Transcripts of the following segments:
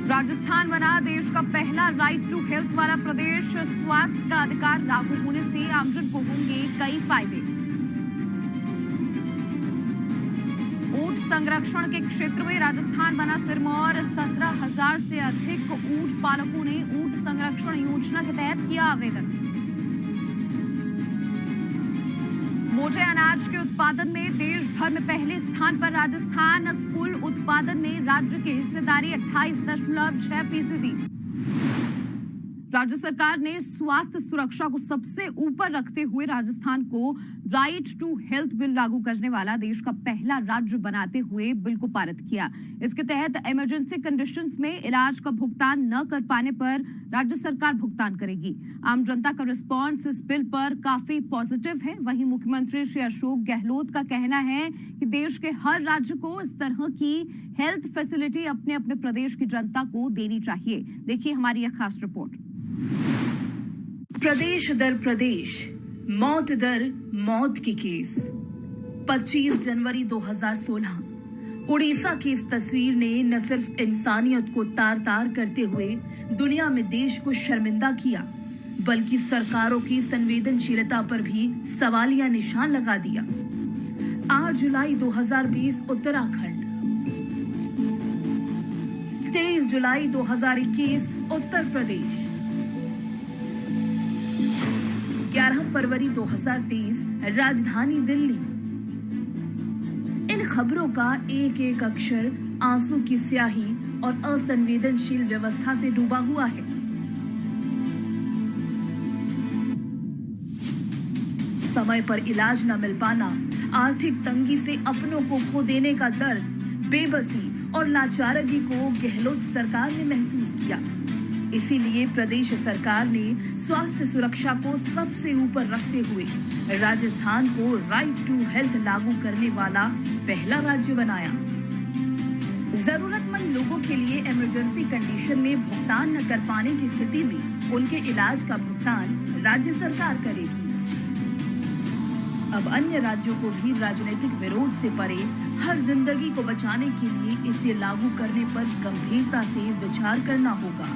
राजस्थान बना देश का पहला राइट टू हेल्थ वाला प्रदेश। स्वास्थ्य का अधिकार लागू होने से आमजन को होंगे कई फायदे। ऊंट संरक्षण के क्षेत्र में राजस्थान बना सिरमौर। 17,000 से अधिक ऊंट पालकों ने ऊंट संरक्षण योजना के तहत किया आवेदन। मोटे अनाज के उत्पादन में देश भर में पहले स्थान पर राजस्थान। कुल उत्पादन में राज्य की हिस्सेदारी 28.6%। राज्य सरकार ने स्वास्थ्य सुरक्षा को सबसे ऊपर रखते हुए राजस्थान को राइट टू हेल्थ बिल लागू करने वाला देश का पहला राज्य बनाते हुए बिल को पारित किया। इसके तहत इमरजेंसी कंडीशंस में इलाज का भुगतान न कर पाने पर राज्य सरकार भुगतान करेगी। आम जनता का रिस्पांस इस बिल पर काफी पॉजिटिव है। वहीं मुख्यमंत्री श्री अशोक गहलोत का कहना है कि देश के हर राज्य को इस तरह की हेल्थ फैसिलिटी अपने अपने प्रदेश की जनता को देनी चाहिए। देखिए हमारी यह खास रिपोर्ट। प्रदेश दर प्रदेश, मौत दर मौत की केस। 25 जनवरी 2016 उड़ीसा की इस तस्वीर ने न सिर्फ इंसानियत को तार तार करते हुए दुनिया में देश को शर्मिंदा किया, बल्कि सरकारों की संवेदनशीलता पर भी सवालिया निशान लगा दिया। 8 जुलाई 2020 उत्तराखंड, 23 जुलाई 2021 उत्तर प्रदेश, 11 फरवरी 2023 राजधानी दिल्ली। इन खबरों का एक एक अक्षर आंसू की स्याही और असंवेदनशील व्यवस्था से डूबा हुआ है। समय पर इलाज न मिल पाना, आर्थिक तंगी से अपनों को खो देने का दर्द, बेबसी और लाचारगी को गहलोत सरकार ने महसूस किया। इसीलिए प्रदेश सरकार ने स्वास्थ्य सुरक्षा को सबसे ऊपर रखते हुए राजस्थान को राइट टू हेल्थ लागू करने वाला पहला राज्य बनाया। जरूरतमंद लोगों के लिए इमरजेंसी कंडीशन में भुगतान न कर पाने की स्थिति में उनके इलाज का भुगतान राज्य सरकार करेगी। अब अन्य राज्यों को भी राजनीतिक विरोध से परे हर जिंदगी को बचाने के लिए इसे लागू करने पर गंभीरता से विचार करना होगा।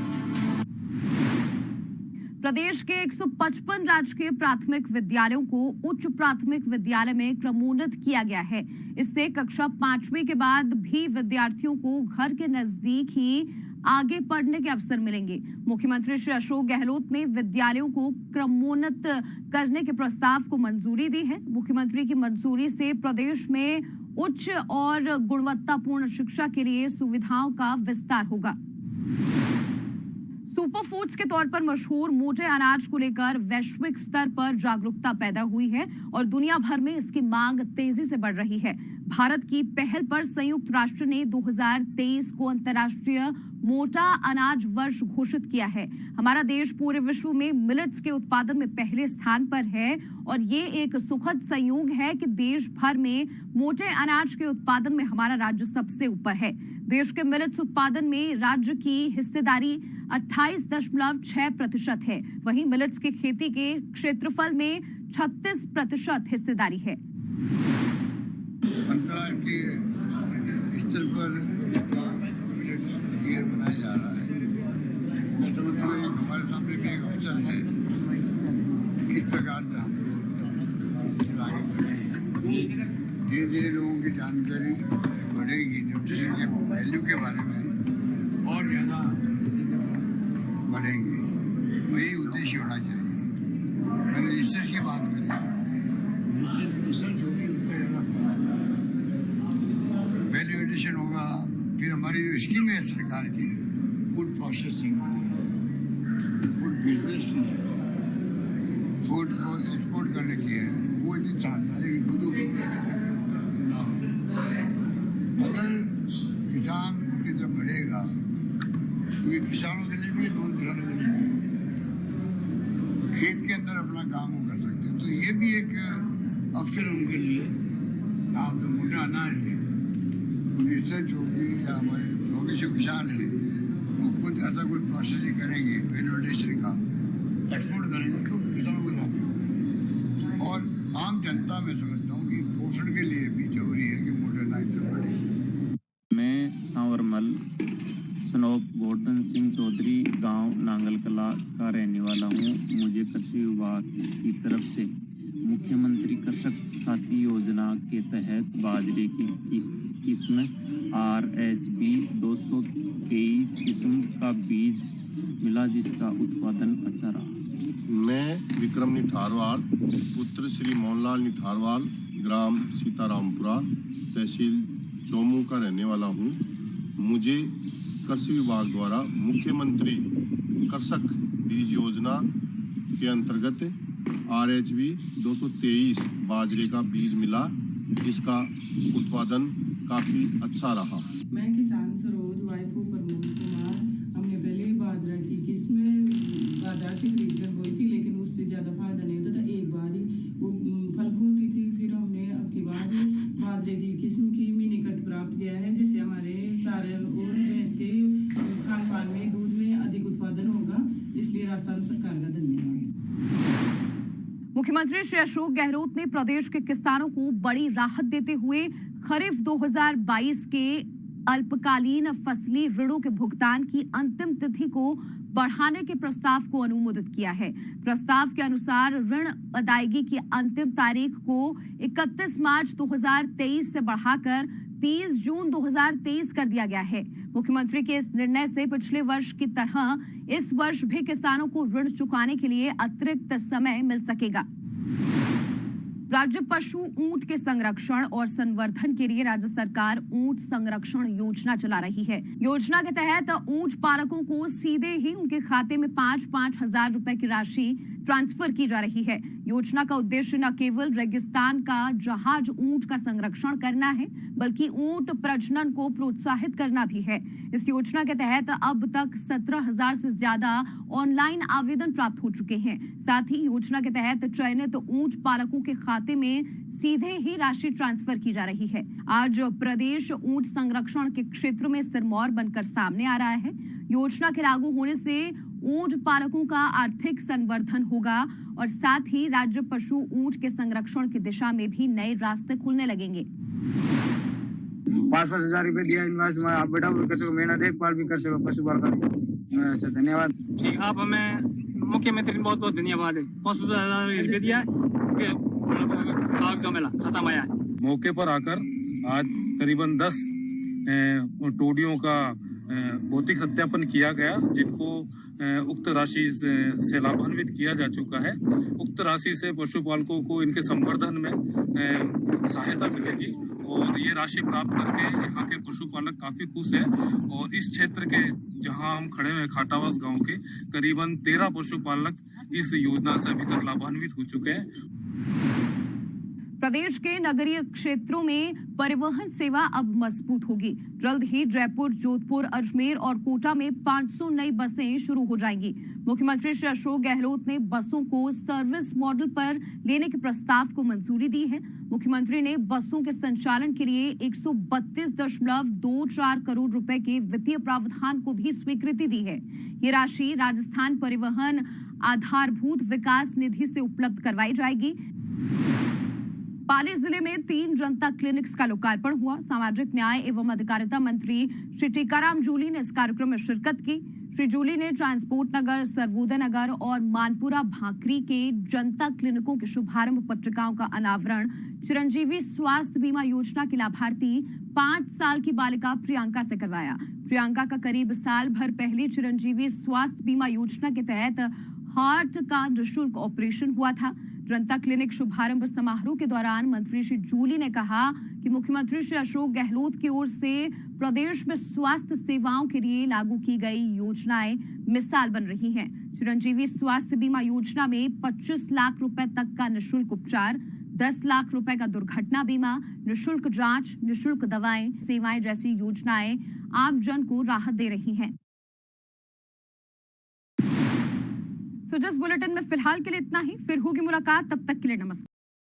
प्रदेश के 155 राजकीय प्राथमिक विद्यालयों को उच्च प्राथमिक विद्यालय में क्रमोन्नत किया गया है। इससे कक्षा 5वीं के बाद भी विद्यार्थियों को घर के नजदीक ही आगे पढ़ने के अवसर मिलेंगे। मुख्यमंत्री श्री अशोक गहलोत ने विद्यालयों को क्रमोन्नत करने के प्रस्ताव को मंजूरी दी है। मुख्यमंत्री की मंजूरी से प्रदेश में उच्च और गुणवत्तापूर्ण शिक्षा के लिए सुविधाओं का विस्तार होगा। सुपर फूड्स के तौर पर मशहूर मोटे अनाज को लेकर वैश्विक स्तर पर जागरूकता पैदा हुई है और दुनिया भर में इसकी मांग तेजी से बढ़ रही है। भारत की पहल पर संयुक्त राष्ट्र ने 2023 को अंतर्राष्ट्रीय मोटा अनाज वर्ष घोषित किया है। हमारा देश पूरे विश्व में मिलेट्स के उत्पादन में पहले स्थान पर है और ये एक सुखद संयोग है कि देश भर में मोटे अनाज के उत्पादन में हमारा राज्य सबसे ऊपर है। देश के मिलेट्स उत्पादन में राज्य की हिस्सेदारी 28.6% है। वहीं मिलेट्स की खेती के क्षेत्रफल में 36% हिस्सेदारी है। अंतर्राष्ट्रीय स्तर पर ये बनाया जा रहा है। मैं समझता हूँ हमारे सामने भी एक अवसर है किस प्रकार से हम लोग आगे बढ़े हैं। धीरे धीरे लोगों की जानकारी बढ़ेगी, न्यूट्रिशन के वैल्यू के बारे में और ज़्यादा बढ़ेंगे। वही उद्देश्य होना चाहिए। मैंने रिसर्च की बात करी, रिसर्च होगी उतना ज़्यादा वैल्यू एडिशन होगा। फिर हमारी जो स्कीम है सरकार की फूड प्रोसेसिंग की, फूड बिजनेस की है, फूड को एक्सपोर्ट करने की है, वो इतनी शानदार है कि दो अगर किसान उनकी तरफ बढ़ेगा तो ये किसानों के लिए भी, नॉन किसानों के लिए भी खेत के अंदर अपना काम वो कर सकते हैं। तो ये भी एक अवसर उनके लिए। आप जो मोटा अनाज है रिसर्च होगी या हमारे होगी जो किसान है वो खुद ऐसा कोई प्रोसेसिंग करेंगे, वैल्यू एडिशन का एक्सपोर्ट करेंगे तो किसानों को लाभ होगा। और आम जनता में समझता हूँ कि पोषण के लिए भी जरूरी है कि मोटा अनाज से बढ़े। मैं सन ऑफ गोवर्धन सिंह चौधरी, गांव नांगलकला का रहने वाला हूं। मुझे कृषि विभाग की तरफ से मुख्यमंत्री कृषक साथी योजना के तहत बाजरे की किस्म RHB 223 किस्म का बीज मिला, जिसका उत्पादन अच्छा रहा। मैं विक्रम निठारवाल, पुत्र श्री मोहनलाल निठारवाल, ग्राम सीतारामपुरा, तहसील चौमू का रहने वाला हूँ। मुझे कृषि विभाग द्वारा मुख्यमंत्री कृषक बीज योजना के अंतर्गत RHB 223 बाजरे का बीज मिला, जिसका उत्पादन काफी अच्छा रहा। मैं किसान सरोज वाइफ हूँ प्रमोद कुमार। हमने पहले बाजरा की किस्म बाजार से खरीद कर बोई थी, लेकिन उससे ज़्यादा फायदा नहीं होता था। एक बार ही वो फल फूलती थी। फिर हमने अब की बार बाजरे की किस्म की मिनी कट प्राप्त किया है, जिससे हमारे चारे और भैंस के खान पान में, दूध में अधिक उत्पादन होगा। इसलिए राजस्थान सरकार का धन्यवाद। मुख्यमंत्री श्री अशोक गहलोत ने प्रदेश के किसानों को बड़ी राहत देते हुए खरीफ 2022 के अल्पकालीन फसली ऋणों के भुगतान की अंतिम तिथि को बढ़ाने के प्रस्ताव को अनुमोदित किया है। प्रस्ताव के अनुसार ऋण अदायगी की अंतिम तारीख को 31 मार्च 2023 से बढ़ाकर 30 जून 2023 कर दिया गया है। मुख्यमंत्री के इस निर्णय से पिछले वर्ष की तरह इस वर्ष भी किसानों को ऋण चुकाने के लिए अतिरिक्त समय मिल सकेगा। राज्य पशु ऊंट के संरक्षण और संवर्धन के लिए राज्य सरकार ऊंट संरक्षण योजना चला रही है। योजना के तहत ऊंट पालकों को सीधे ही उनके खाते में 5-5 हजार रुपए की राशि ट्रांसफर की जा रही है। योजना का उद्देश्य न केवल रेगिस्तान का जहाज ऊंट का संरक्षण करना है, बल्कि ऊंट प्रजनन को प्रोत्साहित करना भी है। इस योजना के तहत अब तक 17,000 से ज्यादा ऑनलाइन आवेदन प्राप्त हो चुके हैं। साथ ही योजना के तहत चयनित ऊंट पालकों के खाते में सीधे ही राशि ट्रांसफर की जा रही है। आज प्रदेश ऊंट संरक्षण के क्षेत्र में सिरमौर बनकर सामने आ रहा है। योजना के लागू होने से ऊंट पालकों का आर्थिक संवर्धन होगा और साथ ही राज्य पशु ऊंट के संरक्षण की दिशा में भी नए रास्ते खुलने लगेंगे। 5-5 हजार रुपए दिया, आप बेटा भी कर सको, मेहनत देखभाल भी कर सको पशुपालक। धन्यवाद। ठीक, आप हमें मुख्यमंत्री बहुत बहुत धन्यवाद है। 5,000 रुपये दिया, खत्म आया। मौके पर आकर आज करीबन 10 टोडियों का भौतिक सत्यापन किया गया, जिनको उक्त राशि से लाभान्वित किया जा चुका है। उक्त राशि से पशुपालकों को इनके संवर्धन में सहायता मिलेगी और ये राशि प्राप्त करके यहाँ के पशुपालक काफी खुश हैं। और इस क्षेत्र के जहाँ हम खड़े हैं खाटावास गांव के करीबन 13 पशुपालक इस योजना से अभी तक लाभान्वित हो चुके हैं। प्रदेश के नगरीय क्षेत्रों में परिवहन सेवा अब मजबूत होगी। जल्द ही जयपुर, जोधपुर, अजमेर और कोटा में 500 नई बसें शुरू हो जाएंगी। मुख्यमंत्री श्री अशोक गहलोत ने बसों को सर्विस मॉडल पर लेने के प्रस्ताव को मंजूरी दी है। मुख्यमंत्री ने बसों के संचालन के लिए 132.24 करोड़ रुपए के वित्तीय प्रावधान को भी स्वीकृति दी है। ये राशि राजस्थान परिवहन आधारभूत विकास निधि से उपलब्ध करवाई जाएगी। पाली जिले में 3 जनता क्लिनिक्स का लोकार्पण हुआ। सामाजिक न्याय एवं अधिकारिता मंत्री श्री टीकाराम जूली ने इस कार्यक्रम में शिरकत की। श्री जूली ने ट्रांसपोर्ट नगर, सर्वोदय नगर और मानपुरा भाकरी के जनता क्लिनिकों के शुभारंभ पट्टिकाओं का अनावरण चिरंजीवी स्वास्थ्य बीमा योजना की लाभार्थी 5 साल की बालिका प्रियंका से करवाया। प्रियंका का करीब साल भर पहले चिरंजीवी स्वास्थ्य बीमा योजना के तहत हार्ट का निःशुल्क ऑपरेशन हुआ था। जनता क्लिनिक शुभारंभ समारोह के दौरान मंत्री श्री जूली ने कहा कि मुख्यमंत्री श्री अशोक गहलोत की ओर से प्रदेश में स्वास्थ्य सेवाओं के लिए लागू की गई योजनाएं मिसाल बन रही हैं। चिरंजीवी स्वास्थ्य बीमा योजना में 25 लाख रुपए तक का निःशुल्क उपचार, 10 लाख रुपए का दुर्घटना बीमा, निःशुल्क जांच, निःशुल्क दवाएं, सेवाएं जैसी योजनाएं आम जन को राहत दे रही हैं। जिस बुलेटिन में फिलहाल के लिए इतना ही। फिर होगी मुलाकात, तब तक के लिए नमस्कार।